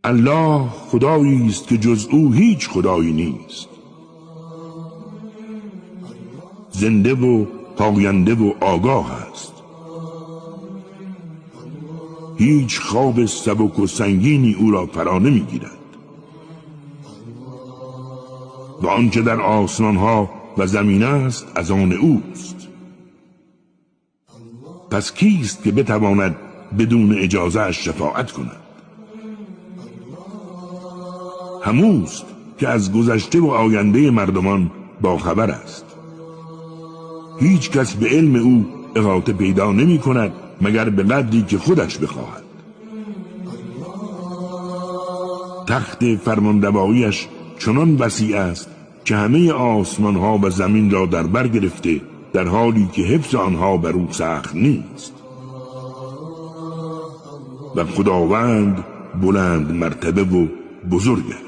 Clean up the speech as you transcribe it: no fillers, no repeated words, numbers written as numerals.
الله خدایی است که جز او هیچ خدایی نیست، زنده و پاینده و آگاه است. هیچ خواب سبک و سنگینی او را فرا نمیگیرد و آنچه در آسمان‌ها و زمین است از آن اوست. پس کیست که بتواند بدون اجازه اش شفاعت کند؟ هموست که از گذشته و آینده مردمان با خبر است. هیچ کس به علم او احاطه پیدا نمی کند مگر به قدری که خودش بخواهد. تخت فرمانروایی‌اش چنان وسیع است که همه آسمان ها و زمین را در بر گرفته، در حالی که حفظ آنها بر او سخت نیست. و خداوند بلند مرتبه و بزرگ است.